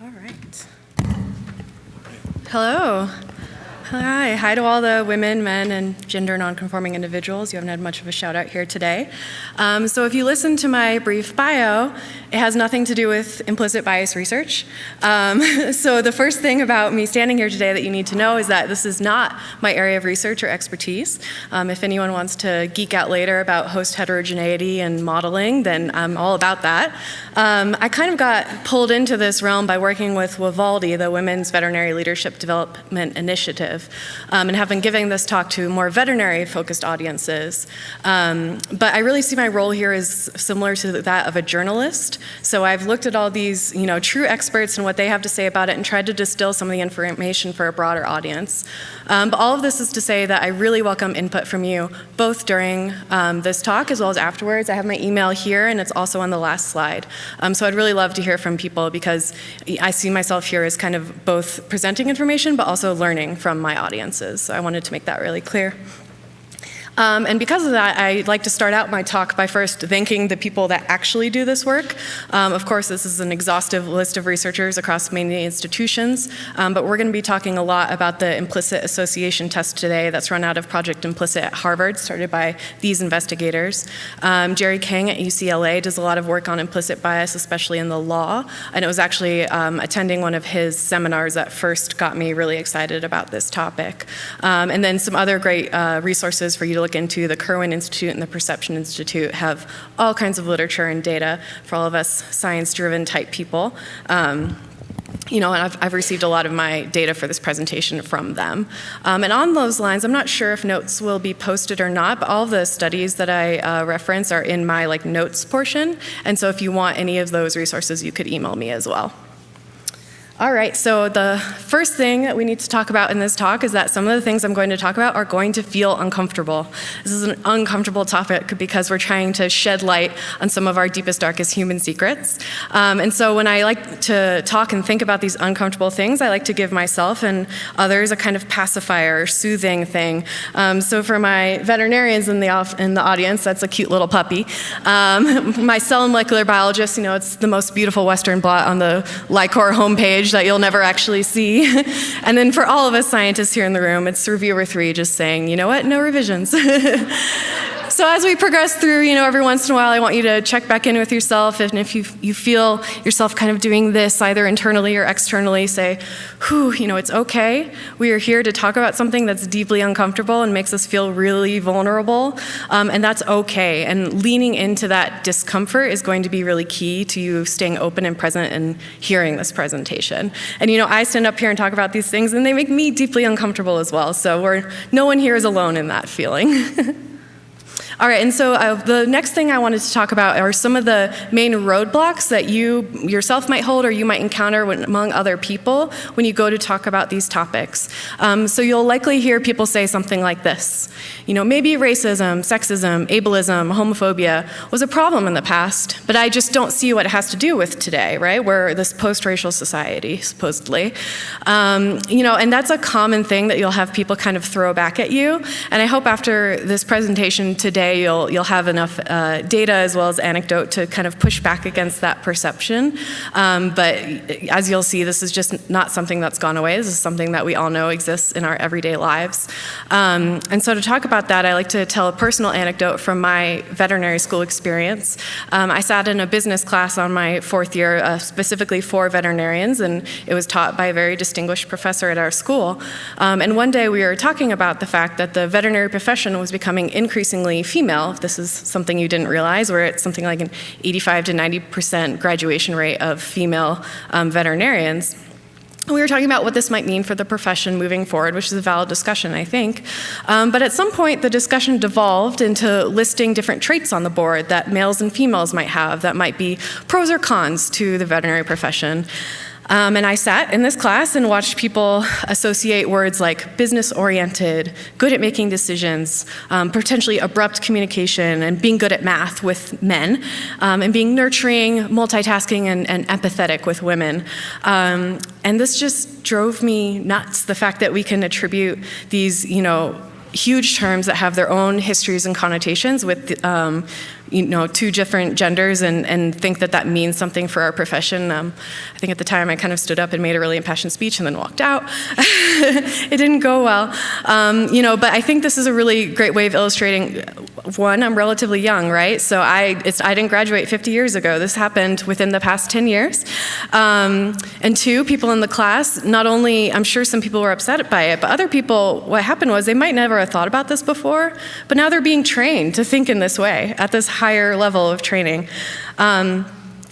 All right. Hello. Hi to all the women, men, and gender nonconforming individuals. You haven't had much of a shout out here today. So if you listen to my brief bio, it has nothing to do with implicit bias research. So the first thing about me standing here today that you need to know is that this is not my area of research or expertise. If anyone wants to geek out later about host heterogeneity and modeling, then I'm all about that. I kind of got pulled into this realm by working with WVALDI, the Women's Veterinary Leadership Development Initiative, and have been giving this talk to more veterinary-focused audiences. But I really see my role here as similar to that of a journalist. So I've looked at all these, true experts and what they have to say about it and tried to distill some of the information for a broader audience. But all of this is to say that I really welcome input from you, both during this talk as well as afterwards. I have my email here, and it's also on the last slide. So I'd really love to hear from people because I see myself here as kind of both presenting information but also learning from my audiences. So I wanted to make that really clear. And because of that, I'd like to start out my talk by first thanking the people that actually do this work. Of course, this is an exhaustive list of researchers across many institutions, but we're going to be talking a lot about the implicit association test today that's run out of Project Implicit at Harvard, started by these investigators. Jerry Kang at UCLA does a lot of work on implicit bias, especially in the law, and it was actually attending one of his seminars that first got me really excited about this topic. And then some other great resources for you to look into. The Kirwan Institute and the Perception Institute have all kinds of literature and data for all of us science-driven type people. And I've received a lot of my data for this presentation from them. And on those lines, I'm not sure if notes will be posted or not, but all the studies that I reference are in my notes portion. And so if you want any of those resources, you could email me as well. All right, so the first thing that we need to talk about in this talk is that some of the things I'm going to talk about are going to feel uncomfortable. This is an uncomfortable topic because we're trying to shed light on some of our deepest, darkest human secrets. And so when I like to talk and think about these uncomfortable things, I like to give myself and others a kind of pacifier, soothing thing. So for my veterinarians in the audience, that's a cute little puppy. My cell and molecular biologist, it's the most beautiful Western blot on the LICOR homepage that you'll never actually see. And then for all of us scientists here in the room, it's reviewer 3 just saying, you know what, no revisions. So as we progress through, every once in a while, I want you to check back in with yourself, and if you feel yourself kind of doing this either internally or externally, say, whew, it's okay. We are here to talk about something that's deeply uncomfortable and makes us feel really vulnerable, and that's okay. And leaning into that discomfort is going to be really key to you staying open and present and hearing this presentation. And I stand up here and talk about these things, and they make me deeply uncomfortable as well. So no one here is alone in that feeling. All right, and so the next thing I wanted to talk about are some of the main roadblocks that you yourself might hold or you might encounter among other people when you go to talk about these topics. So you'll likely hear people say something like this. Maybe racism, sexism, ableism, homophobia was a problem in the past, but I just don't see what it has to do with today, right? We're this post-racial society, supposedly. And that's a common thing that you'll have people kind of throw back at you. And I hope after this presentation today, you'll have enough data as well as anecdote to kind of push back against that perception. But as you'll see, this is just not something that's gone away. This is something that we all know exists in our everyday lives. And so to talk about that, I like to tell a personal anecdote from my veterinary school experience. I sat in a business class on my 4th year, specifically for veterinarians, and it was taught by a very distinguished professor at our school. And one day we were talking about the fact that the veterinary profession was becoming increasingly female. If this is something you didn't realize, we're at something like an 85 to 90% graduation rate of female veterinarians. We were talking about what this might mean for the profession moving forward, which is a valid discussion, I think. But at some point, the discussion devolved into listing different traits on the board that males and females might have that might be pros or cons to the veterinary profession. And I sat in this class and watched people associate words like business-oriented, good at making decisions, potentially abrupt communication, and being good at math with men, and being nurturing, multitasking, and empathetic with women. And this just drove me nuts, the fact that we can attribute these, huge terms that have their own histories and connotations with two different genders and think that that means something for our profession. I think at the time I kind of stood up and made a really impassioned speech and then walked out. It didn't go well. But I think this is a really great way of illustrating, one, I'm relatively young, right? So I didn't graduate 50 years ago. This happened within the past 10 years. And two, people in the class, not only, I'm sure some people were upset by it, but other people, what happened was they might never have thought about this before, but now they're being trained to think in this way at this higher level of training.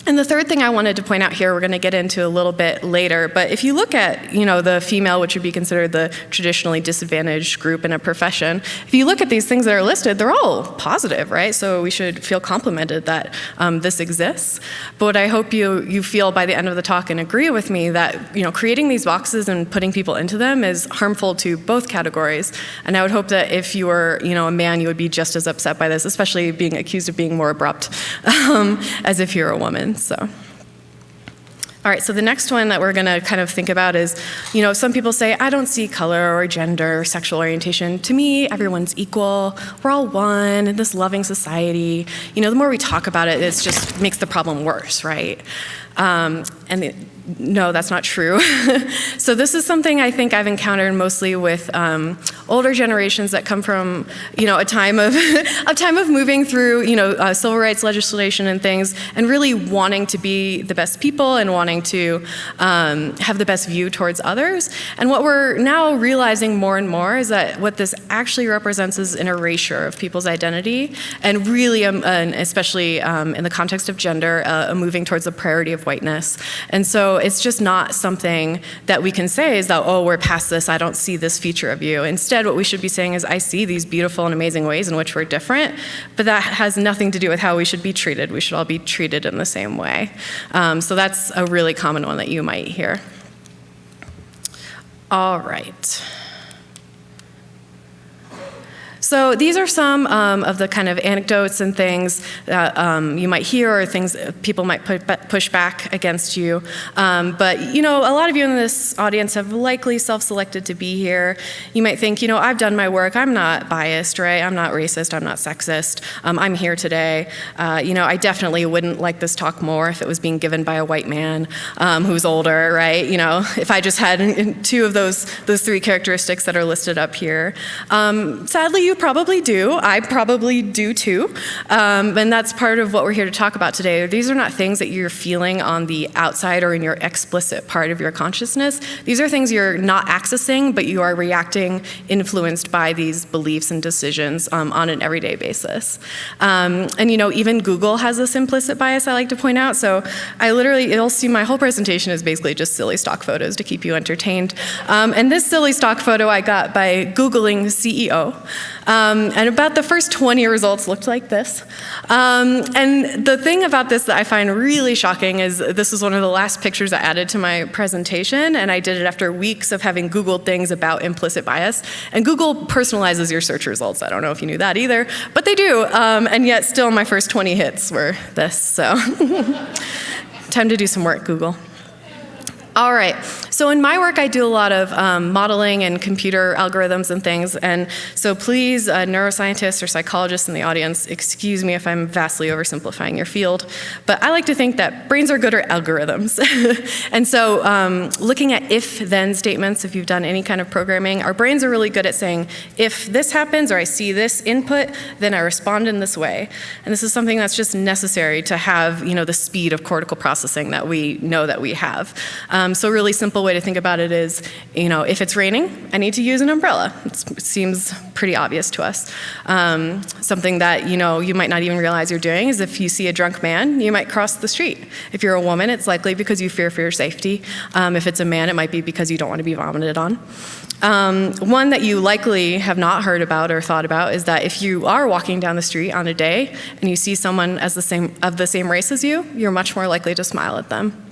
And the third thing I wanted to point out here, we're going to get into a little bit later, but if you look at, the female, which would be considered the traditionally disadvantaged group in a profession, if you look at these things that are listed, they're all positive, right? So we should feel complimented that this exists. But what I hope you feel by the end of the talk and agree with me that, creating these boxes and putting people into them is harmful to both categories. And I would hope that if you were, a man, you would be just as upset by this, especially being accused of being more abrupt as if you're a woman. So, all right, so the next one that we're going to kind of think about is, some people say, I don't see color or gender or sexual orientation. To me, everyone's equal. We're all one in this loving society. The more we talk about it, it just makes the problem worse, right? No, that's not true. So this is something I think I've encountered mostly with older generations that come from, a time of moving through, civil rights legislation and things, and really wanting to be the best people and wanting to have the best view towards others. And what we're now realizing more and more is that what this actually represents is an erasure of people's identity, and really, especially in the context of gender, a moving towards the priority of whiteness. And so it's just not something that we can say is that, oh, we're past this, I don't see this feature of you. Instead, what we should be saying is, I see these beautiful and amazing ways in which we're different, but that has nothing to do with how we should be treated. We should all be treated in the same way. So that's a really common one that you might hear. All right. So these are some of the kind of anecdotes and things that you might hear, or things people might push back against you. But a lot of you in this audience have likely self-selected to be here. You might think, I've done my work. I'm not biased, right? I'm not racist. I'm not sexist. I'm here today. I definitely wouldn't like this talk more if it was being given by a white man who's older, right? If I just had two of those three characteristics that are listed up here. Sadly, you probably do. I probably do too. And that's part of what we're here to talk about today. These are not things that you're feeling on the outside or in your explicit part of your consciousness. These are things you're not accessing, but you are reacting, influenced by these beliefs and decisions on an everyday basis. And even Google has this implicit bias I like to point out. So you'll see my whole presentation is basically just silly stock photos to keep you entertained. And this silly stock photo I got by Googling CEO. And about the first 20 results looked like this. And the thing about this that I find really shocking is this is one of the last pictures I added to my presentation, and I did it after weeks of having Googled things about implicit bias. And Google personalizes your search results. I don't know if you knew that either, but they do. And yet still my first 20 hits were this, so time to do some work, Google. All right, so in my work I do a lot of modeling and computer algorithms and things, and so please, neuroscientists or psychologists in the audience, excuse me if I'm vastly oversimplifying your field, but I like to think that brains are good at algorithms. And so looking at if-then statements, if you've done any kind of programming, our brains are really good at saying, if this happens or I see this input, then I respond in this way. And this is something that's just necessary to have the speed of cortical processing that we know that we have. So a really simple way to think about it is, if it's raining, I need to use an umbrella. It seems pretty obvious to us. Something that, you might not even realize you're doing is if you see a drunk man, you might cross the street. If you're a woman, it's likely because you fear for your safety. If it's a man, it might be because you don't want to be vomited on. One that you likely have not heard about or thought about is that if you are walking down the street on a day and you see someone of the same race as you, you're much more likely to smile at them.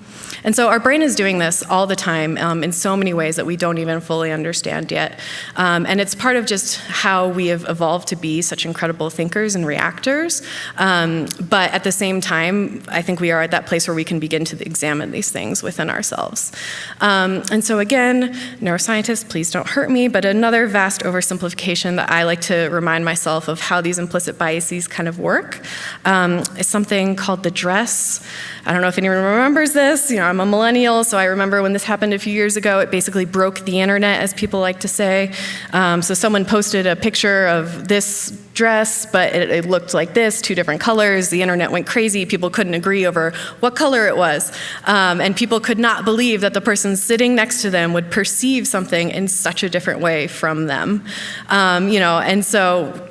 And so our brain is doing this all the time in so many ways that we don't even fully understand yet. And it's part of just how we have evolved to be such incredible thinkers and reactors. But at the same time, I think we are at that place where we can begin to examine these things within ourselves. And so again, neuroscientists, please don't hurt me, but another vast oversimplification that I like to remind myself of how these implicit biases kind of work is something called the dress. I don't know if anyone remembers this. I'm a millennial, so I remember when this happened a few years ago. It basically broke the internet, as people like to say. So someone posted a picture of this dress, but it looked like this, 2 different colors. The internet went crazy. People couldn't agree over what color it was. And people could not believe that the person sitting next to them would perceive something in such a different way from them. And so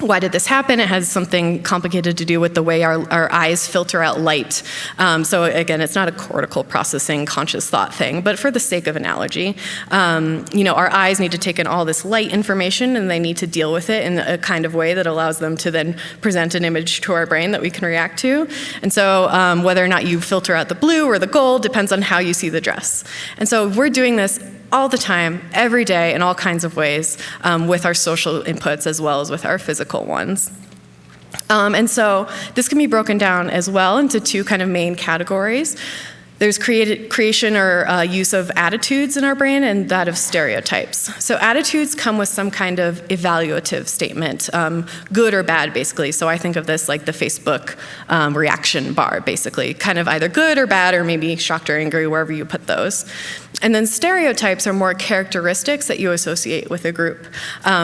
why did this happen? It has something complicated to do with the way our eyes filter out light. So again, it's not a cortical processing conscious thought thing, but for the sake of analogy, our eyes need to take in all this light information and they need to deal with it in a kind of way that allows them to then present an image to our brain that we can react to. And so whether or not you filter out the blue or the gold depends on how you see the dress. And so we're doing this all the time, every day, in all kinds of ways, with our social inputs as well as with our physical ones. And so this can be broken down as well into 2 kind of main categories. There's creation or use of attitudes in our brain and that of stereotypes. So attitudes come with some kind of evaluative statement, good or bad, basically. So I think of this like the Facebook reaction bar, basically, kind of either good or bad or maybe shocked or angry, wherever you put those. And then stereotypes are more characteristics that you associate with a group.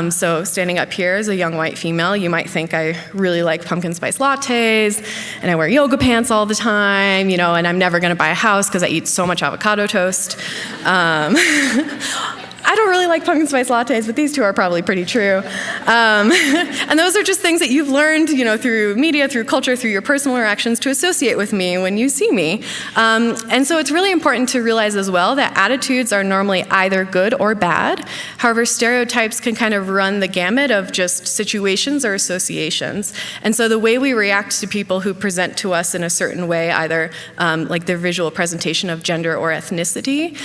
So standing up here as a young white female, you might think I really like pumpkin spice lattes, and I wear yoga pants all the time, and I'm never gonna buy a house because I eat so much avocado toast. I don't really like pumpkin spice lattes, but these 2 are probably pretty true. And those are just things that you've learned, through media, through culture, through your personal interactions to associate with me when you see me. And so it's really important to realize as well that attitudes are normally either good or bad. However, stereotypes can kind of run the gamut of just situations or associations. And so the way we react to people who present to us in a certain way, either like their visual presentation of gender or ethnicity,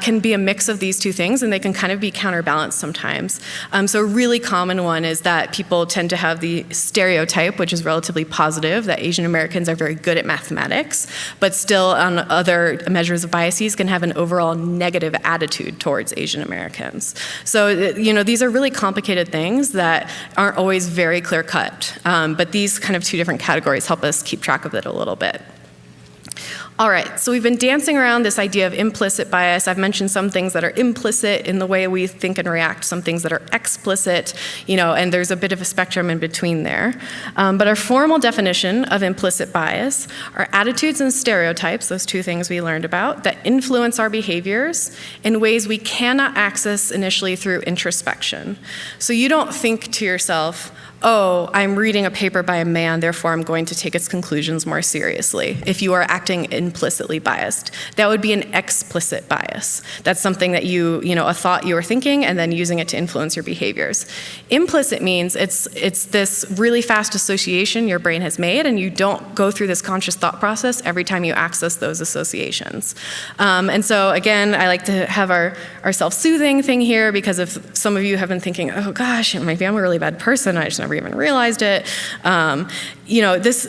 can be a mix of these 2 things, and they can kind of be counterbalanced sometimes. So a really common one is that people tend to have the stereotype, which is relatively positive, that Asian Americans are very good at mathematics, but still on other measures of biases can have an overall negative attitude towards Asian Americans. So, these are really complicated things that aren't always very clear-cut, but these kind of 2 different categories help us keep track of it a little bit. All right, so we've been dancing around this idea of implicit bias. I've mentioned some things that are implicit in the way we think and react, some things that are explicit, and there's a bit of a spectrum in between there. But our formal definition of implicit bias are attitudes and stereotypes, those 2 things we learned about, that influence our behaviors in ways we cannot access initially through introspection. So you don't think to yourself, oh, I'm reading a paper by a man, therefore I'm going to take its conclusions more seriously. If you are acting implicitly biased, that would be an explicit bias. That's something that a thought you were thinking and then using it to influence your behaviors. Implicit means it's this really fast association your brain has made, and you don't go through this conscious thought process every time you access those associations. And so again, I like to have our self-soothing thing here, because if some of you have been thinking, oh gosh, maybe I'm a really bad person, I just never even realized it. This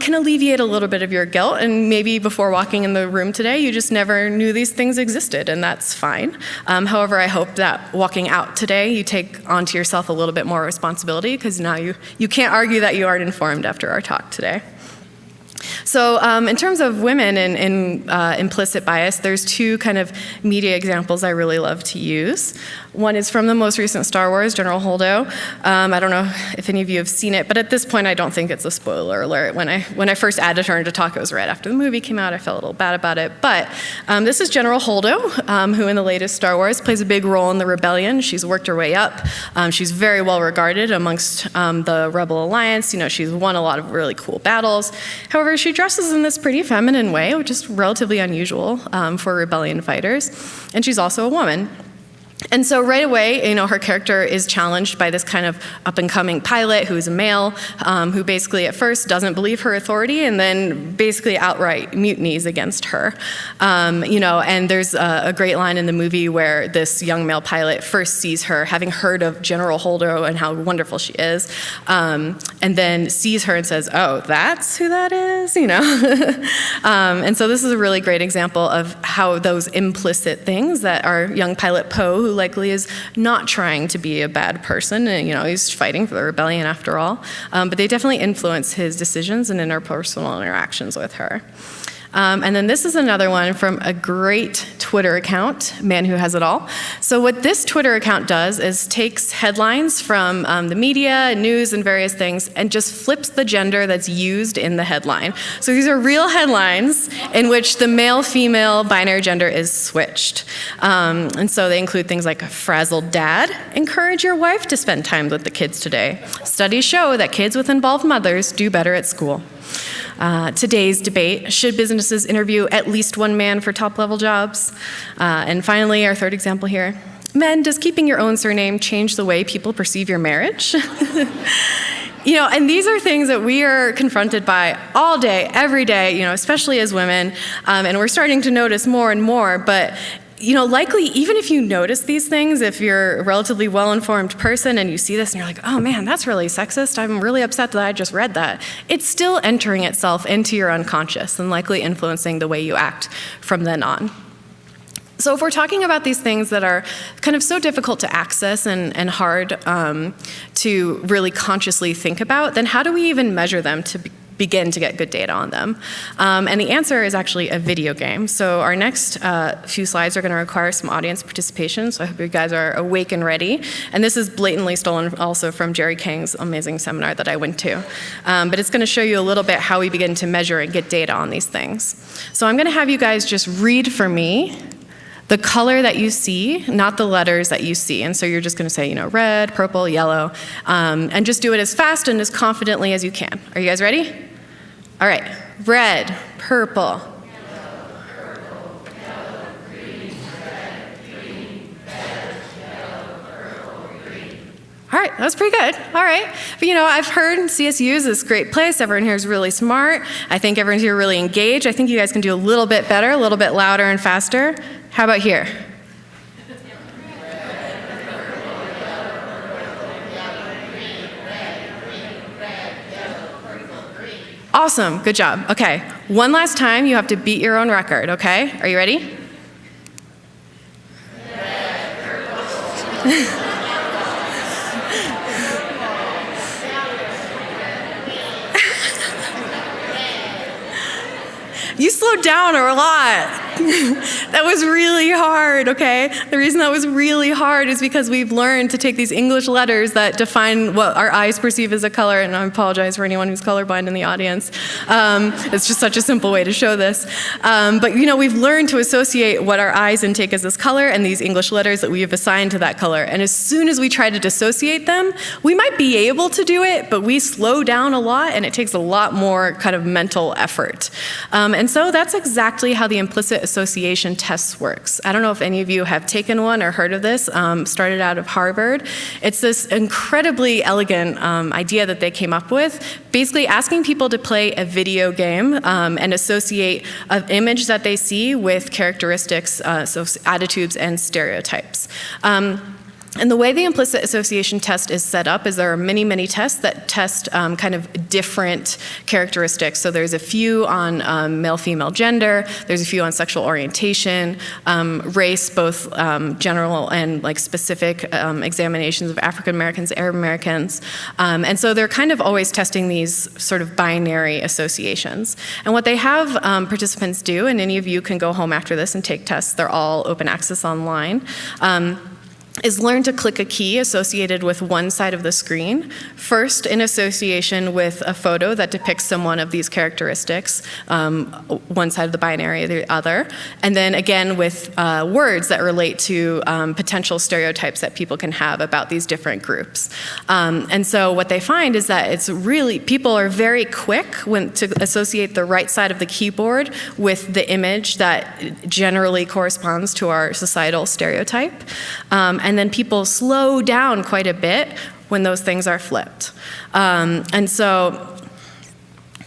can alleviate a little bit of your guilt, and maybe before walking in the room today, you just never knew these things existed, and that's fine. However, I hope that walking out today, you take onto yourself a little bit more responsibility, because now you can't argue that you aren't informed after our talk today. So in terms of women in implicit bias, there's 2 kind of media examples I really love to use. One is from the most recent Star Wars, General Holdo. I don't know if any of you have seen it, but at this point I don't think it's a spoiler alert. When I first added her into talk, it was right after the movie came out. I felt a little bad about it. But this is General Holdo, who in the latest Star Wars plays a big role in the rebellion. She's worked her way up. She's very well regarded amongst the Rebel Alliance. She's won a lot of really cool battles. However, she dresses in this pretty feminine way, which is relatively unusual for rebellion fighters. And she's also a woman. And so right away, her character is challenged by this kind of up-and-coming pilot who's a male, who basically at first doesn't believe her authority and then basically outright mutinies against her. And there's a great line in the movie where this young male pilot first sees her, having heard of General Holdo and how wonderful she is, and then sees her and says, "Oh, that's who that is?" And so this is a really great example of how those implicit things that our young pilot Poe, who likely is not trying to be a bad person, and he's fighting for the rebellion after all, but they definitely influence his decisions and interpersonal interactions with her. And then this is another one from a great Twitter account, Man Who Has It All. So what this Twitter account does is takes headlines from the media, news, and various things, and just flips the gender that's used in the headline. So these are real headlines in which the male-female binary gender is switched. And so they include things like, "Frazzled dad, encourage your wife to spend time with the kids today. Studies show that kids with involved mothers do better at school." Today's debate, should businesses interview at least one man for top-level jobs? And finally, our third example here, men, does keeping your own surname change the way people perceive your marriage? And these are things that we are confronted by all day, every day, especially as women, and we're starting to notice more and more, but likely, even if you notice these things, if you're a relatively well-informed person and you see this and you're like, "Oh man, that's really sexist, I'm really upset that I just read that," it's still entering itself into your unconscious and likely influencing the way you act from then on. So if we're talking about these things that are kind of so difficult to access and hard to really consciously think about, then how do we even measure them to begin to get good data on them? And the answer is actually a video game. So our next few slides are going to require some audience participation, so I hope you guys are awake and ready. And this is blatantly stolen also from Jerry King's amazing seminar that I went to. But it's going to show you a little bit how we begin to measure and get data on these things. So I'm going to have you guys just read for me the color that you see, not the letters that you see. And so you're just going to say, red, purple, yellow, and just do it as fast and as confidently as you can. Are you guys ready? All right. Red, purple. All right, that was pretty good. All right. But I've heard CSU is this great place. Everyone here is really smart. I think everyone here really engaged. I think you guys can do a little bit better, a little bit louder and faster. How about here? Awesome, good job. Okay, one last time, you have to beat your own record, okay? Are you ready? You slowed down a lot. That was really hard, okay? The reason that was really hard is because we've learned to take these English letters that define what our eyes perceive as a color, and I apologize for anyone who's colorblind in the audience. It's just such a simple way to show this. But we've learned to associate what our eyes intake as this color and these English letters that we have assigned to that color. And as soon as we try to dissociate them, we might be able to do it, but we slow down a lot, and it takes a lot more kind of mental effort. And so that's exactly how the implicit association test works. I don't know if any of you have taken one or heard of this, started out of Harvard. It's this incredibly elegant idea that they came up with, basically asking people to play a video game and associate an image that they see with characteristics, so attitudes and stereotypes. And the way the implicit association test is set up is there are many, many tests that test kind of different characteristics. So there's a few on male-female gender, there's a few on sexual orientation, race, both general and like specific examinations of African Americans, Arab Americans. And so they're kind of always testing these sort of binary associations. And what they have participants do, and any of you can go home after this and take tests, they're all open access online, is learn to click a key associated with one side of the screen, first in association with a photo that depicts someone of these characteristics, one side of the binary, the other, and then again with words that relate to potential stereotypes that people can have about these different groups. And so what they find is that it's really, people are very quick to associate the right side of the keyboard with the image that generally corresponds to our societal stereotype. and then people slow down quite a bit when those things are flipped. And so,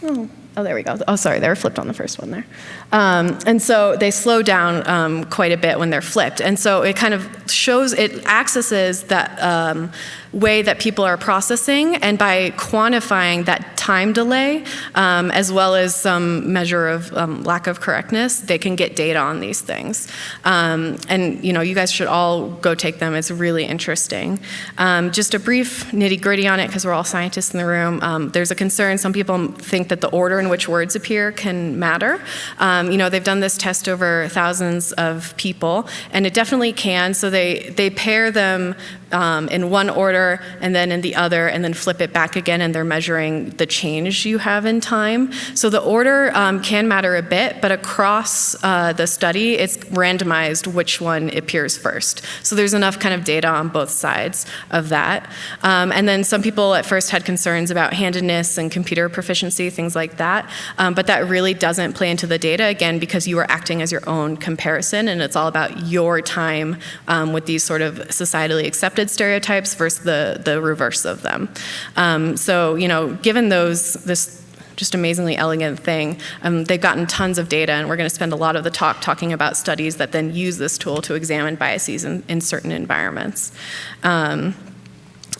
oh, there we go. Oh, sorry, they were flipped on the first one there. And so they slow down quite a bit when they're flipped. And so it kind of shows, it accesses that way that people are processing, and by quantifying that time delay, as well as some measure of lack of correctness, they can get data on these things. And you guys should all go take them. It's really interesting. Just a brief nitty-gritty on it, because we're all scientists in the room. There's a concern, some people think that the order in which words appear can matter. They've done this test over thousands of people, and it definitely can. So they pair them in one order and then in the other, and then flip it back again, and they're measuring the change you have in time. So the order can matter a bit, but across the study, it's randomized which one appears first. So there's enough kind of data on both sides of that. And then some people at first had concerns about handedness and computer proficiency, things like that, but that really doesn't play into the data, again, because you are acting as your own comparison, and it's all about your time with these sort of societally accepted stereotypes versus the reverse of them. So, given this just amazingly elegant thing, they've gotten tons of data, and we're going to spend a lot of the talk talking about studies that then use this tool to examine biases in certain environments. And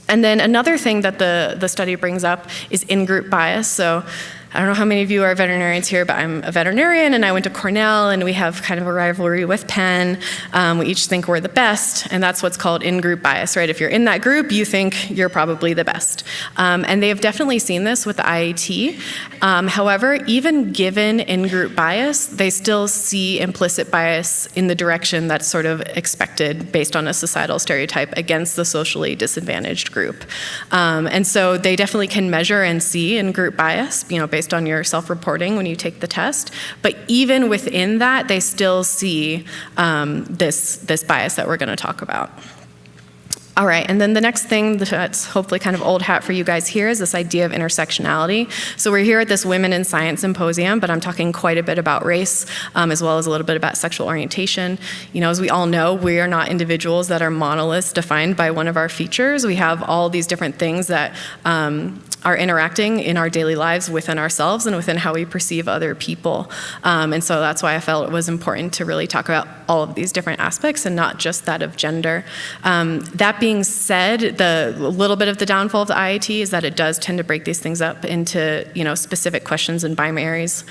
then another thing that the study brings up is in-group bias. So I don't know how many of you are veterinarians here, but I'm a veterinarian, and I went to Cornell, and we have kind of a rivalry with Penn. We each think we're the best, and that's what's called in-group bias, right? If you're in that group, you think you're probably the best. And they have definitely seen this with the IAT. However, even given in-group bias, they still see implicit bias in the direction that's sort of expected based on a societal stereotype against the socially disadvantaged group. And so they definitely can measure and see in-group bias, based on your self-reporting when you take the test. But even within that, they still see this bias that we're going to talk about. All right, and then the next thing that's hopefully kind of old hat for you guys here is this idea of intersectionality. So we're here at this Women in Science Symposium, but I'm talking quite a bit about race, as well as a little bit about sexual orientation. As we all know, we are not individuals that are monoliths defined by one of our features. We have all these different things that are interacting in our daily lives within ourselves and within how we perceive other people. And so that's why I felt it was important to really talk about all of these different aspects and not just that of gender. That being said, the little bit of the downfall of the IAT is that it does tend to break these things up into specific questions and binaries.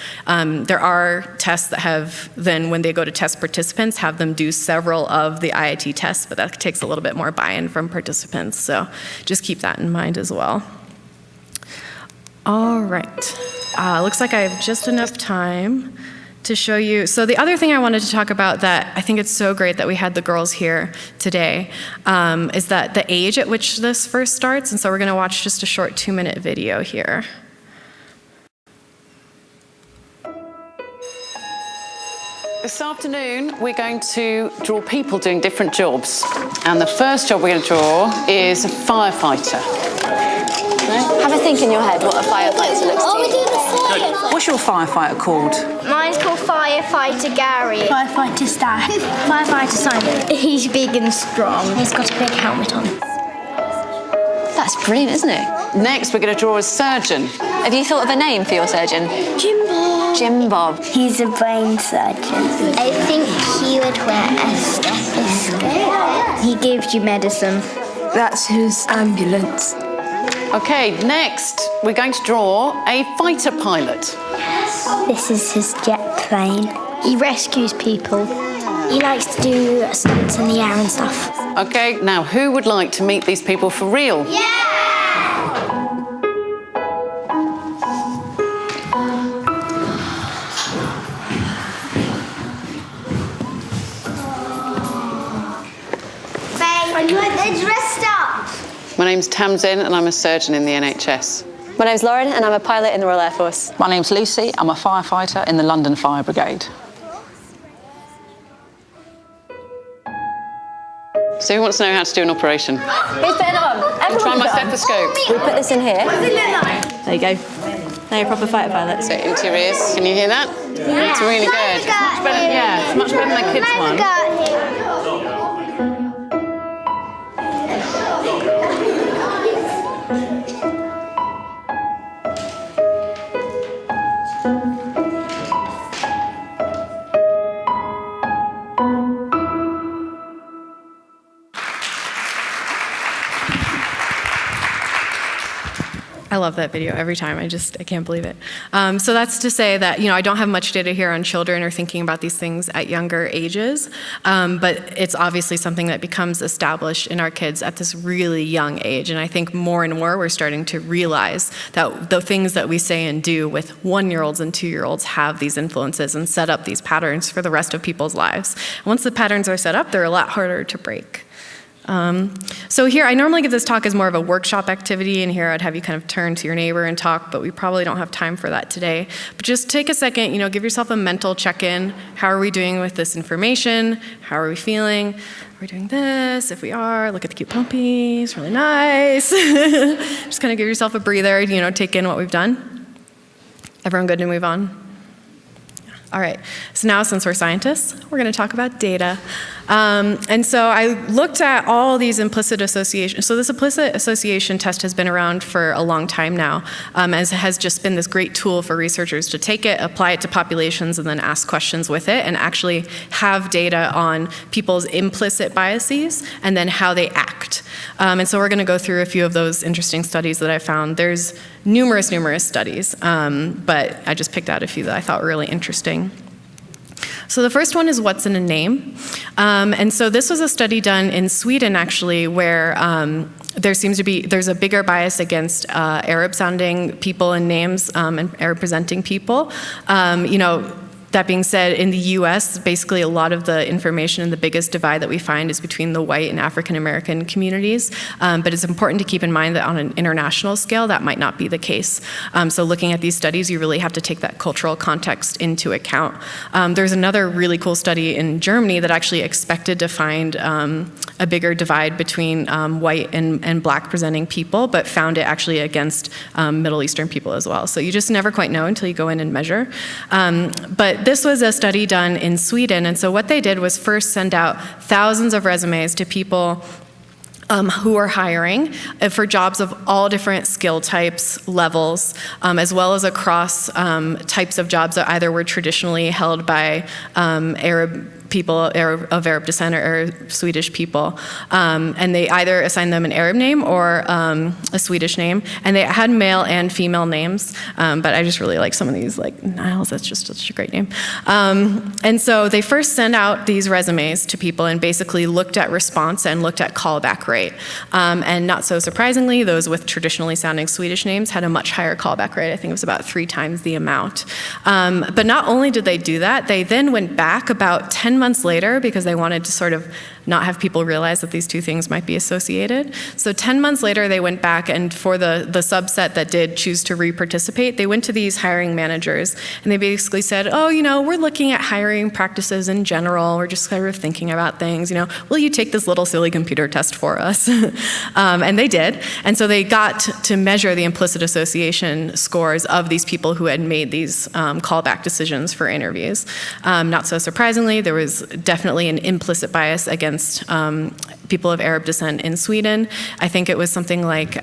There are tests that have then, when they go to test participants, have them do several of the IAT tests, but that takes a little bit more buy-in from participants. So just keep that in mind as well. All right, looks like I have just enough time to show you. So the other thing I wanted to talk about that I think it's so great that we had the girls here today is that the age at which this first starts. And so we're going to watch just a short 2-minute video here. This afternoon, we're going to draw people doing different jobs. And the first job we're going to draw is a firefighter. Have a think in your head what a firefighter looks Oh, we're like. doing a firefighter. What's your firefighter called? Mine's called Firefighter Gary. Firefighter Stan. Firefighter Simon. He's big and strong. He's got a big helmet on. That's brilliant, isn't it? Next, we're going to draw a surgeon. Have you thought of a name for your surgeon? Jim Bob. Jim Bob. He's a brain surgeon. I think he would wear a stethoscope. He gives you medicine. That's his ambulance. Okay, next, we're going to draw a fighter pilot. This is his jet plane. He rescues people. He likes to do stunts in the air and stuff. Okay, now who would like to meet these people for real? They're dressed up. My name's Tamsin and I'm a surgeon in the NHS. My name's Lauren and I'm a pilot in the Royal Air Force. My name's Lucy. I'm a firefighter in the London Fire Brigade. So who wants to know how to do an operation? Who's putting it on? Everyone Try my put it on. stethoscope. We put this in here. There you go. Now you're a proper fighter pilot. So into your ears. Can you hear that? Yeah. It's really good. It's much better, yeah, it's much better than the kids' one. I love that video every time. I can't believe it. So that's to say that, I don't have much data here on children or thinking about these things at younger ages, but it's obviously something that becomes established in our kids at this really young age. And I think more and more we're starting to realize that the things that we say and do with 1-year-olds and 2-year-olds have these influences and set up these patterns for the rest of people's lives. And once the patterns are set up, they're a lot harder to break. So here, I normally give this talk as more of a workshop activity, and here I'd have you kind of turn to your neighbor and talk, but we probably don't have time for that today. But just take a second, give yourself a mental check-in. How are we doing with this information? How are we feeling? Are we doing this? If we are, look at the cute puppies, really nice. Just kind of give yourself a breather, take in what we've done. Everyone good to move on? All right, so now since we're scientists, we're going to talk about data. And so I looked at all these implicit associations. So this implicit association test has been around for a long time now, as it has just been this great tool for researchers to take it, apply it to populations, and then ask questions with it, and actually have data on people's implicit biases and then how they act. And so we're going to go through a few of those interesting studies that I found. There's numerous studies, but I just picked out a few that I thought were really interesting. So the first one is what's in a name. And so this was a study done in Sweden, actually, where there's a bigger bias against Arab-sounding people and names and Arab-presenting people. That being said, in the US, basically a lot of the information and the biggest divide that we find is between the white and African American communities. But it's important to keep in mind that on an international scale, that might not be the case. So looking at these studies, you really have to take that cultural context into account. There's another really cool study in Germany that actually expected to find a bigger divide between white and black presenting people, but found it actually against Middle Eastern people as well. So you just never quite know until you go in and measure. But this was a study done in Sweden, and so what they did was first send out thousands of resumes to people who are hiring for jobs of all different skill types, levels, as well as across types of jobs that either were traditionally held by Arab people of Arab descent or Swedish people. And they either assigned them an Arab name or a Swedish name. And they had male and female names. But I just really like some of these, like Niles, that's just such a great name. And so they first sent out these resumes to people and basically looked at response and looked at callback rate. And not so surprisingly, those with traditionally sounding Swedish names had a much higher callback rate. I think it was about 3 times the amount. But not only did they do that, they then went back about 10 months later because they wanted to sort of not have people realize that these two things might be associated. So 10 months later, they went back, and for the subset that did choose to re-participate, they went to these hiring managers, and they basically said, we're looking at hiring practices in general. We're just kind of thinking about things. Will you take this little silly computer test for us? And they did. And so they got to measure the implicit association scores of these people who had made these callback decisions for interviews. Not so surprisingly, there was definitely an implicit bias against people of Arab descent in Sweden. I think it was something like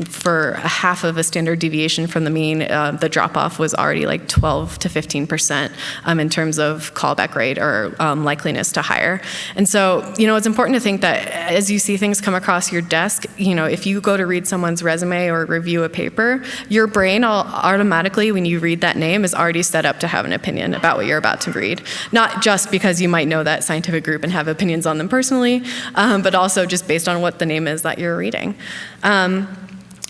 for a half of a standard deviation from the mean, the drop-off was already like 12 to 15% in terms of callback rate or likeliness to hire. And so, it's important to think that as you see things come across your desk, if you go to read someone's resume or review a paper, your brain automatically, when you read that name, is already set up to have an opinion about what you're about to read. Not just because you might know that scientific group and have opinions on them personally, but also just based on what the name is that you're reading.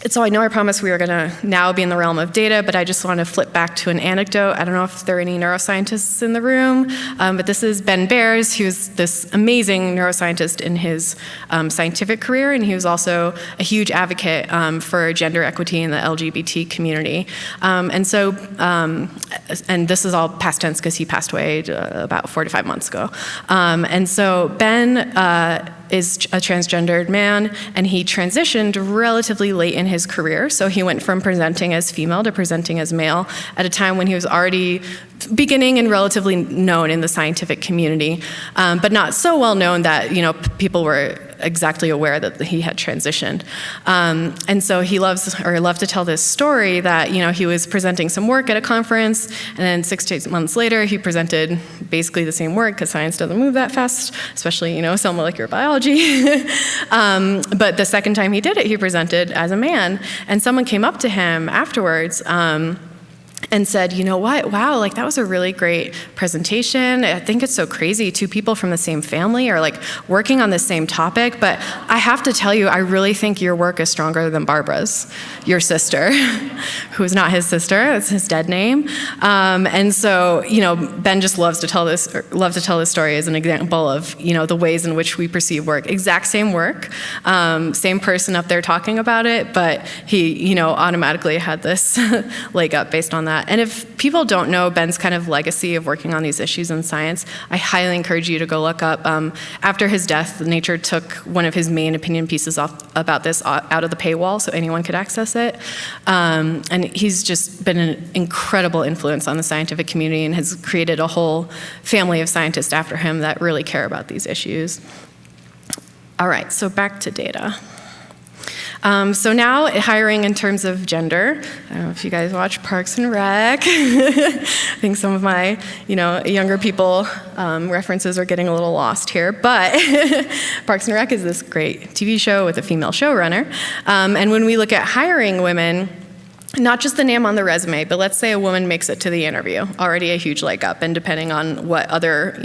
So I know I promised we were going to now be in the realm of data, but I just want to flip back to an anecdote. I don't know if there are any neuroscientists in the room, but this is Ben Bears, who's this amazing neuroscientist in his scientific career, and he was also a huge advocate for gender equity in the LGBT community. And this is all past tense because he passed away about 4 to 5 months ago. And so Ben is a transgendered man, and he transitioned relatively late in his career. So he went from presenting as female to presenting as male at a time when he was already beginning and relatively known in the scientific community, but not so well known that people were exactly aware that he had transitioned. And so he loved to tell this story that he was presenting some work at a conference, and then 6 to 8 months later he presented basically the same work, because science doesn't move that fast, especially cell molecular biology. But the second time he did it, he presented as a man, and someone came up to him afterwards and said, you know what, wow, like that was a really great presentation. I think it's so crazy, 2 people from the same family are like working on the same topic, but I have to tell you, I really think your work is stronger than Barbara's, your sister, who is not his sister, it's his dead name. And so, Ben just loves to tell this story as an example of, the ways in which we perceive work. Exact same work, same person up there talking about it, but he, automatically had this leg up based on that. And if people don't know Ben's kind of legacy of working on these issues in science, I highly encourage you to go look up. After his death, Nature took one of his main opinion pieces about this out of the paywall so anyone could access it. And he's just been an incredible influence on the scientific community and has created a whole family of scientists after him that really care about these issues. All right, so back to data. So now hiring in terms of gender. I don't know if you guys watch Parks and Rec. I think some of my, younger people references are getting a little lost here, but Parks and Rec is this great TV show with a female showrunner. And when we look at hiring women, not just the name on the resume, but let's say a woman makes it to the interview, already a huge leg up, and depending on what other,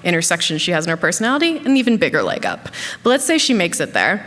intersections she has in her personality, an even bigger leg up. But let's say she makes it there.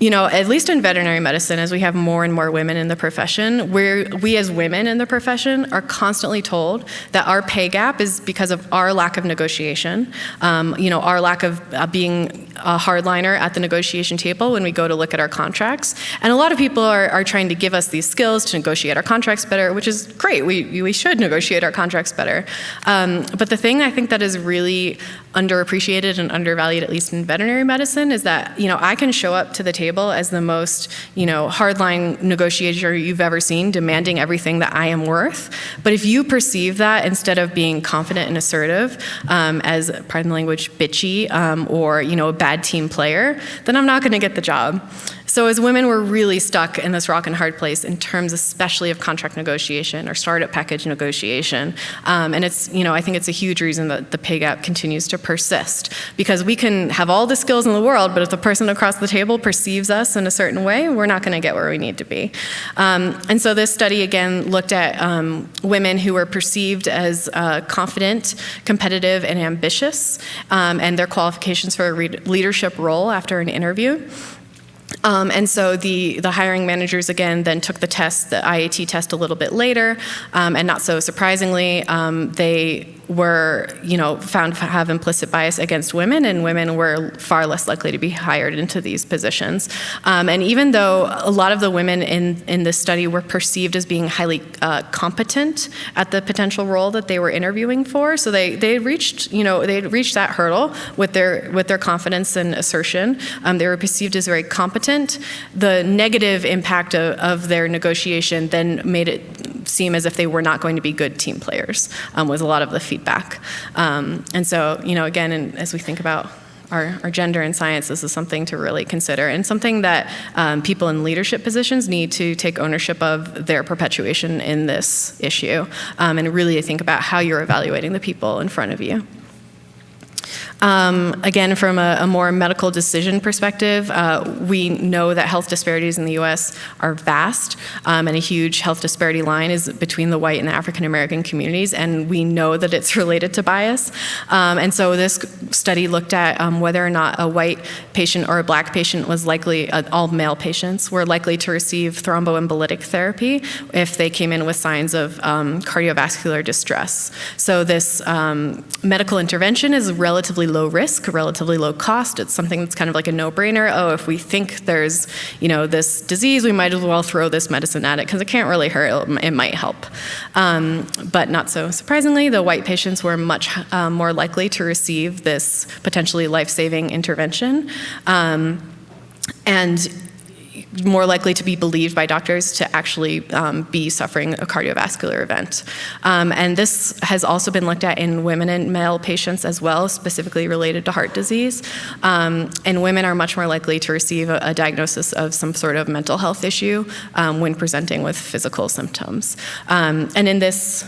At least in veterinary medicine, as we have more and more women in the profession, we as women in the profession are constantly told that our pay gap is because of our lack of negotiation, our lack of being a hardliner at the negotiation table when we go to look at our contracts. And a lot of people are trying to give us these skills to negotiate our contracts better, which is great. We should negotiate our contracts better. But the thing I think that is really underappreciated and undervalued, at least in veterinary medicine, is that, I can show up to the table as the most, hardline negotiator you've ever seen, demanding everything that I am worth. But if you perceive that instead of being confident and assertive, as, pardon the language, bitchy, or, a bad team player, then I'm not gonna get the job. So as women, we're really stuck in this rock and hard place in terms especially of contract negotiation or startup package negotiation. And it's, I think it's a huge reason that the pay gap continues to persist, because we can have all the skills in the world, but if the person across the table perceives us in a certain way, we're not gonna get where we need to be. And so this study again looked at women who were perceived as confident, competitive, and ambitious, and their qualifications for a leadership role after an interview. And so the hiring managers, again, then took the test, the IAT test, a little bit later, and not so surprisingly, they were, found to have implicit bias against women, and women were far less likely to be hired into these positions. And even though a lot of the women in this study were perceived as being highly competent at the potential role that they were interviewing for, so they reached that hurdle with their confidence and assertion. They were perceived as very competent. The negative impact of their negotiation then made it seem as if they were not going to be good team players, was a lot of the feedback. And so, again, and as we think about our gender in science, this is something to really consider, and something that people in leadership positions need to take ownership of their perpetuation in this issue, and really think about how you're evaluating the people in front of you. Again, from a more medical decision perspective, we know that health disparities in the US are vast, and a huge health disparity line is between the white and the African American communities, and we know that it's related to bias. And so this study looked at whether or not a white patient or a black patient was likely, all male patients were likely to receive thromboembolic therapy if they came in with signs of cardiovascular distress. So this medical intervention is relatively low risk, relatively low cost. It's something that's kind of like a no-brainer. Oh, if we think there's, this disease, we might as well throw this medicine at it because it can't really hurt, it might help. But not so surprisingly, the white patients were much more likely to receive this potentially life-saving intervention. And more likely to be believed by doctors to actually be suffering a cardiovascular event. And this has also been looked at in women and male patients as well, specifically related to heart disease. And women are much more likely to receive a diagnosis of some sort of mental health issue when presenting with physical symptoms. And in this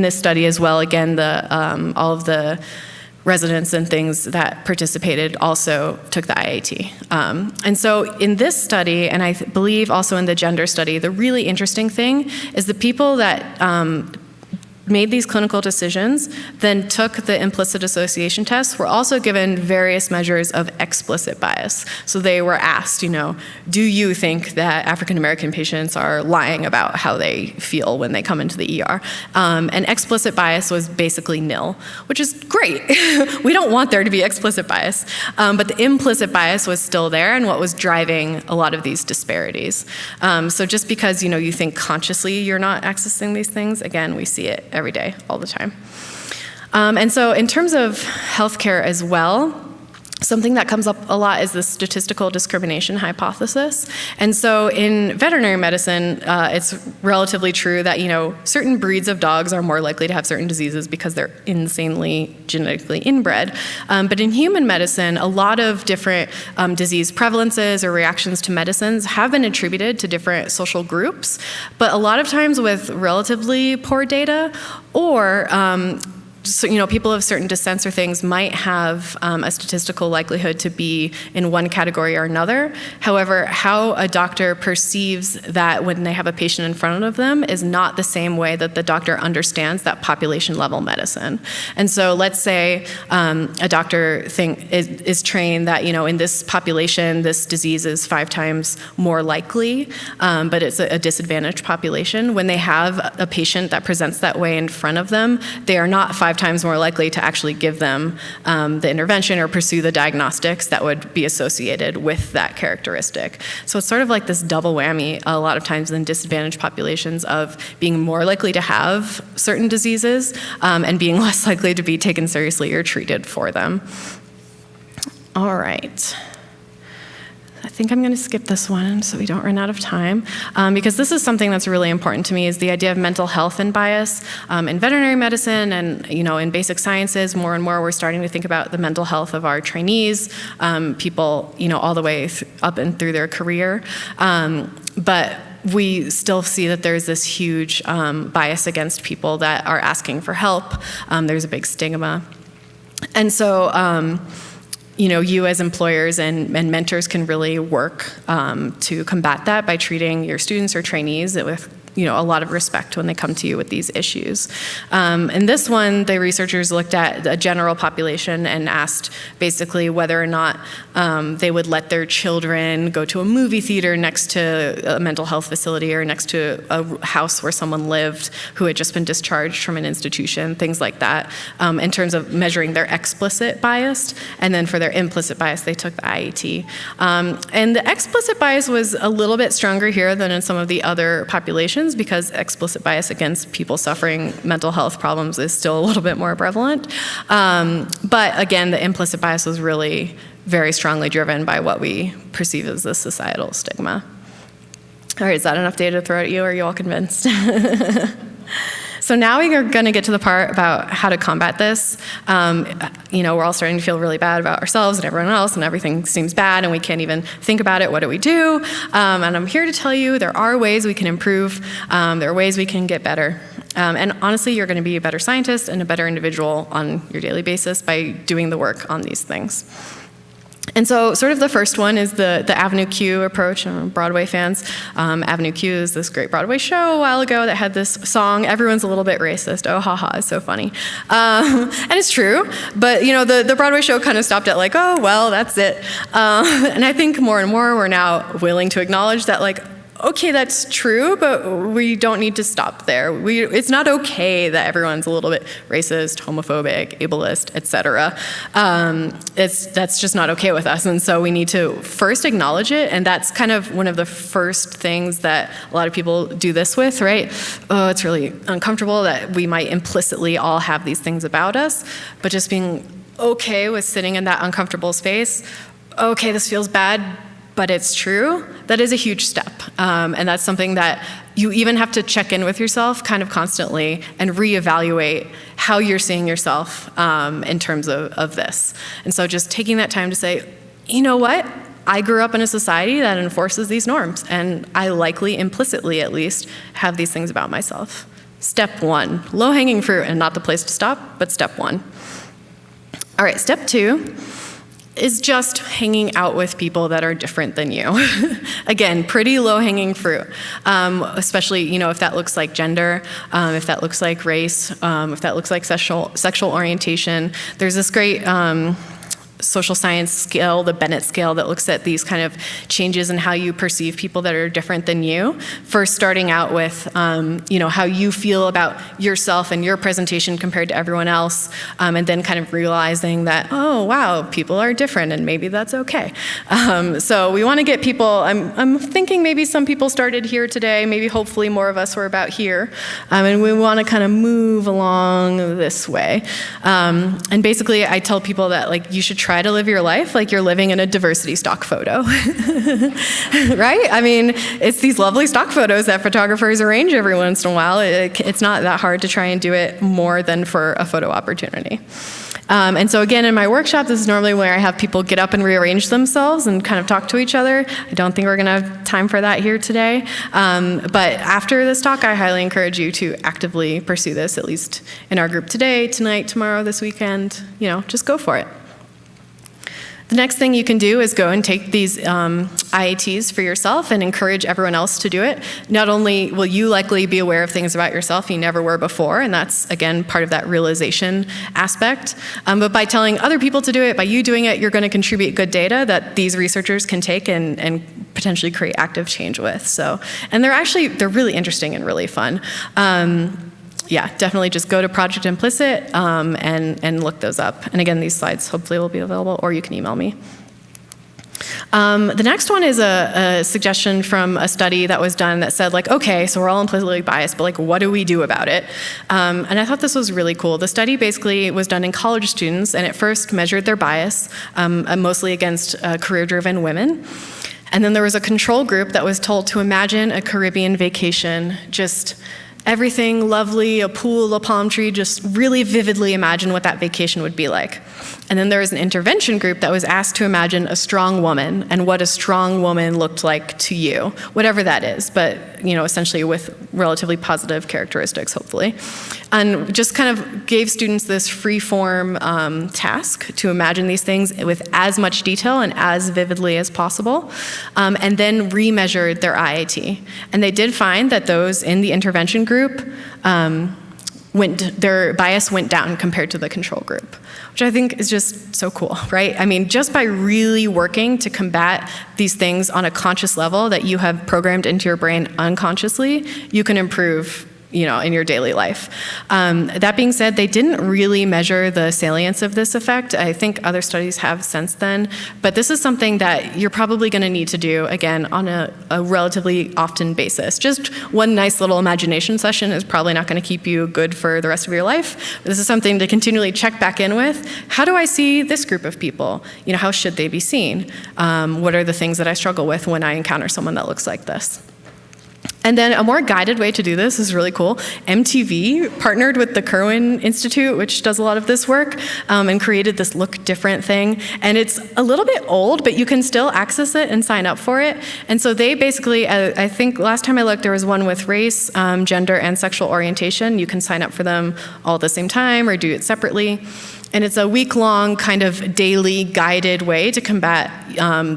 study as well, again, all of the residents and things that participated also took the IAT. And so in this study, and I believe also in the gender study, the really interesting thing is the people that made these clinical decisions, then took the implicit association tests, were also given various measures of explicit bias. So they were asked, do you think that African American patients are lying about how they feel when they come into the ER? And explicit bias was basically nil, which is great. We don't want there to be explicit bias. But the implicit bias was still there and what was driving a lot of these disparities. So just because you think consciously you're not accessing these things, again, we see it every day, all the time. And so in terms of healthcare as well, something that comes up a lot is the statistical discrimination hypothesis. And so in veterinary medicine, it's relatively true that, certain breeds of dogs are more likely to have certain diseases because they're insanely genetically inbred. But in human medicine, a lot of different disease prevalences or reactions to medicines have been attributed to different social groups, but a lot of times with relatively poor data, or so, people of certain descents or things might have a statistical likelihood to be in one category or another. However, how a doctor perceives that when they have a patient in front of them is not the same way that the doctor understands that population level medicine. And so let's say a doctor is trained that, in this population, this disease is 5 times more likely, but it's a disadvantaged population. When they have a patient that presents that way in front of them, they are not 5 times more likely to actually give them the intervention or pursue the diagnostics that would be associated with that characteristic. So it's sort of like this double whammy a lot of times in disadvantaged populations of being more likely to have certain diseases and being less likely to be taken seriously or treated for them. All right. I think I'm going to skip this one so we don't run out of time, because this is something that's really important to me, is the idea of mental health and bias. In veterinary medicine and in basic sciences, more and more we're starting to think about the mental health of our trainees, people all the way up and through their career. But we still see that there's this huge bias against people that are asking for help. There's a big stigma. And so you as employers and mentors can really work to combat that by treating your students or trainees with a lot of respect when they come to you with these issues. In this one, the researchers looked at a general population and asked basically whether or not they would let their children go to a movie theater next to a mental health facility or next to a house where someone lived who had just been discharged from an institution, things like that, in terms of measuring their explicit bias. And then for their implicit bias, they took the IAT. And the explicit bias was a little bit stronger here than in some of the other populations, because explicit bias against people suffering mental health problems is still a little bit more prevalent. But again, the implicit bias was really very strongly driven by what we perceive as the societal stigma. All right, is that enough data to throw at you, or are you all convinced? So now we are going to get to the part about how to combat this. We're all starting to feel really bad about ourselves and everyone else, and everything seems bad, and we can't even think about it. What do we do? And I'm here to tell you there are ways we can improve. There are ways we can get better. And honestly, you're going to be a better scientist and a better individual on your daily basis by doing the work on these things. And so sort of the first one is the Avenue Q approach. Broadway fans, Avenue Q is this great Broadway show a while ago that had this song, "Everyone's a Little Bit Racist." Oh, haha, it's so funny. And it's true, but the Broadway show kind of stopped at like, oh, well, that's it. And I think more and more we're now willing to acknowledge that, like, okay, that's true, but we don't need to stop there. It's not okay that everyone's a little bit racist, homophobic, ableist, etc. That's just not okay with us, and so we need to first acknowledge it, and that's kind of one of the first things that a lot of people do this with, right? Oh, it's really uncomfortable that we might implicitly all have these things about us, but just being okay with sitting in that uncomfortable space. Okay, this feels bad, but it's true, that is a huge step. And that's something that you even have to check in with yourself kind of constantly and reevaluate how you're seeing yourself in terms of this. And so just taking that time to say, you know what? I grew up in a society that enforces these norms, and I likely, implicitly at least, have these things about myself. Step one, low-hanging fruit, and not the place to stop, but step one. All right, step two is just hanging out with people that are different than you. Again, pretty low-hanging fruit, especially, you know, if that looks like gender, if that looks like race, if that looks like sexual orientation. There's this great social science scale, the Bennett Scale, that looks at these kind of changes in how you perceive people that are different than you. First starting out with, you know, how you feel about yourself and your presentation compared to everyone else, and then kind of realizing that, oh, wow, people are different, and maybe that's okay. So we want to get people, I'm thinking maybe some people started here today, maybe hopefully more of us were about here, and we want to kind of move along this way. And basically, I tell people that, like, you should try to live your life like you're living in a diversity stock photo, right? I mean, it's these lovely stock photos that photographers arrange every once in a while. It's not that hard to try and do it more than for a photo opportunity. And so again, in my workshop, this is normally where I have people get up and rearrange themselves and kind of talk to each other. I don't think we're gonna have time for that here today. But after this talk, I highly encourage you to actively pursue this, at least in our group today, tonight, tomorrow, this weekend. You know, just go for it. The next thing you can do is go and take these IATs for yourself and encourage everyone else to do it. Not only will you likely be aware of things about yourself you never were before, and that's, again, part of that realization aspect, but by telling other people to do it, by you doing it, you're going to contribute good data that these researchers can take and potentially create active change with. So, and they're really interesting and really fun. Yeah, definitely just go to Project Implicit and look those up. And again, these slides hopefully will be available, or you can email me. The next one is a suggestion from a study that was done that said, like, okay, so we're all implicitly biased, but like, what do we do about it? And I thought this was really cool. The study basically was done in college students, and it first measured their bias, mostly against career-driven women. And then there was a control group that was told to imagine a Caribbean vacation, just everything lovely, a pool, a palm tree, just really vividly imagine what that vacation would be like. And then there was an intervention group that was asked to imagine a strong woman and what a strong woman looked like to you, whatever that is, but you know, essentially with relatively positive characteristics, hopefully. And just kind of gave students this free-form task to imagine these things with as much detail and as vividly as possible, and then remeasured their IAT. And they did find that those in the intervention group, their bias went down compared to the control group, which I think is just so cool, right? I mean, just by really working to combat these things on a conscious level that you have programmed into your brain unconsciously, you can improve, you know, in your daily life. That being said, they didn't really measure the salience of this effect. I think other studies have since then, but this is something that you're probably going to need to do, again, on a relatively often basis. Just one nice little imagination session is probably not going to keep you good for the rest of your life. But this is something to continually check back in with. How do I see this group of people? You know, how should they be seen? What are the things that I struggle with when I encounter someone that looks like this? And then a more guided way to do this is really cool. MTV partnered with the Kirwan Institute, which does a lot of this work, and created this Look Different thing. And it's a little bit old, but you can still access it and sign up for it. And so they basically, I think last time I looked, there was one with race, gender, and sexual orientation. You can sign up for them all at the same time or do it separately. And it's a week-long kind of daily guided way to combat,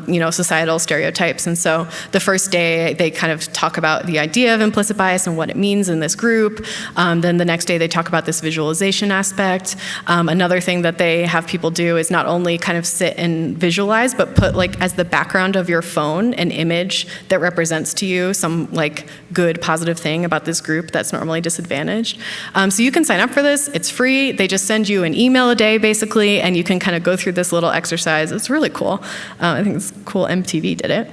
you know, societal stereotypes. And so the first day they kind of talk about the idea of implicit bias and what it means in this group. Then the next day they talk about this visualization aspect. Another thing that they have people do is not only kind of sit and visualize, but put like as the background of your phone an image that represents to you some like good positive thing about this group that's normally disadvantaged. So you can sign up for this. It's free. They just send you an email a day basically, and you can kind of go through this little exercise. It's really cool. I think it's cool MTV did it.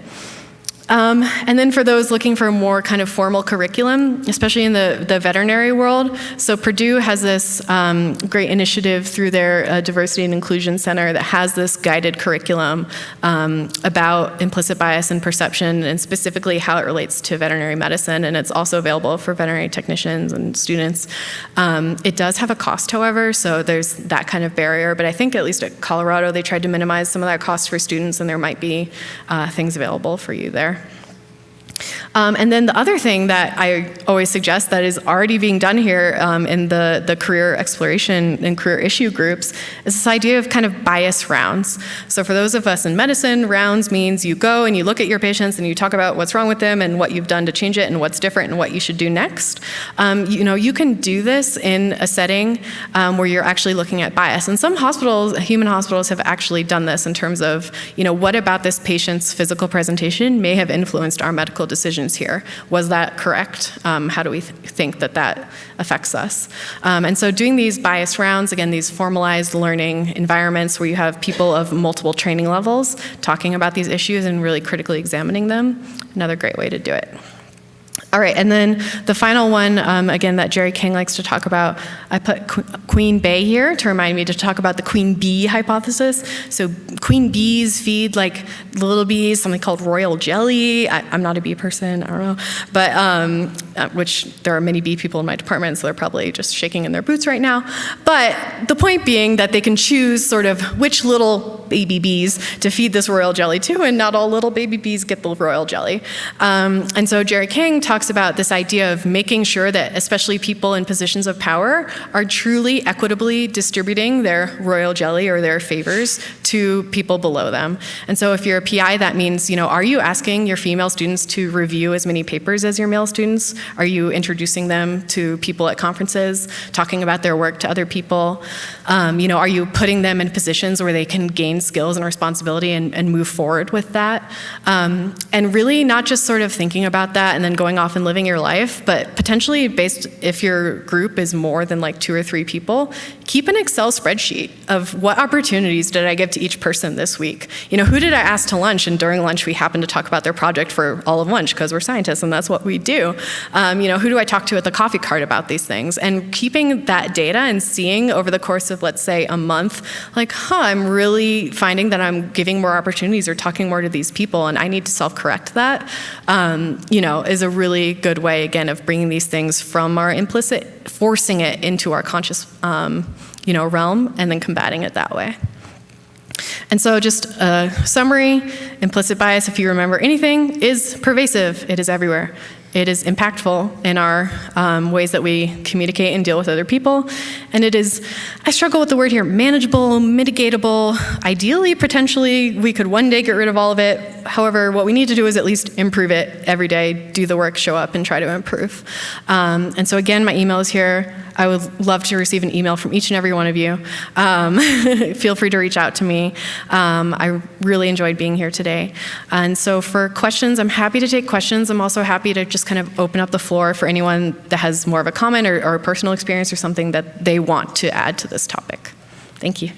And then for those looking for a more kind of formal curriculum, especially in the veterinary world, so Purdue has this great initiative through their Diversity and Inclusion Center that has this guided curriculum about implicit bias and perception, and specifically how it relates to veterinary medicine, and it's also available for veterinary technicians and students. It does have a cost, however, so there's that kind of barrier, but I think at least at Colorado they tried to minimize some of that cost for students, and there might be things available for you there. And then the other thing that I always suggest that is already being done here in the career exploration and career issue groups is this idea of kind of bias rounds. So for those of us in medicine, rounds means you go and you look at your patients and you talk about what's wrong with them and what you've done to change it and what's different and what you should do next. You can do this in a setting where you're actually looking at bias. And some hospitals, human hospitals, have actually done this in terms of, what about this patient's physical presentation may have influenced our medical decisions here. Was that correct? How do we think that affects us? And so doing these bias rounds, again, these formalized learning environments where you have people of multiple training levels talking about these issues and really critically examining them, another great way to do it. All right, and then the final one, again, that Jerry King likes to talk about, I put queen bee here to remind me to talk about the queen bee hypothesis. So queen bees feed like little bees something called royal jelly. I'm not a bee person, I don't know, but which there are many bee people in my department, so they're probably just shaking in their boots right now. But the point being that they can choose sort of which little baby bees to feed this royal jelly to, and not all little baby bees get the royal jelly. And so Jerry King talks about this idea of making sure that especially people in positions of power are truly equitably distributing their royal jelly or their favors to people below them. And so if you're a PI, that means, are you asking your female students to review as many papers as your male students? Are you introducing them to people at conferences, talking about their work to other people? Are you putting them in positions where they can gain skills and responsibility and move forward with that? And really not just sort of thinking about that and then going off and living your life, but potentially based, if your group is more than like 2 or 3 people, keep an Excel spreadsheet of what opportunities did I give to each person this week? Who did I ask to lunch, and during lunch we happened to talk about their project for all of lunch because we're scientists and that's what we do. Who do I talk to at the coffee cart about these things? And keeping that data and seeing over the course of, let's say, a month, like, I'm really finding that I'm giving more opportunities or talking more to these people, and I need to self-correct that, is a really good way, again, of bringing these things from our implicit, forcing it into our conscious, realm, and then combating it that way. And so just a summary, implicit bias, if you remember anything, is pervasive. It is everywhere. It is impactful in our ways that we communicate and deal with other people. And it is, I struggle with the word here, manageable, mitigatable. Ideally, potentially, we could one day get rid of all of it. However, what we need to do is at least improve it every day, do the work, show up, and try to improve. And so again, my email is here. I would love to receive an email from each and every one of you. Feel free to reach out to me. I really enjoyed being here today. And so for questions, I'm happy to take questions. I'm also happy to just kind of open up the floor for anyone that has more of a comment or a personal experience or something that they want to add to this topic. Thank you.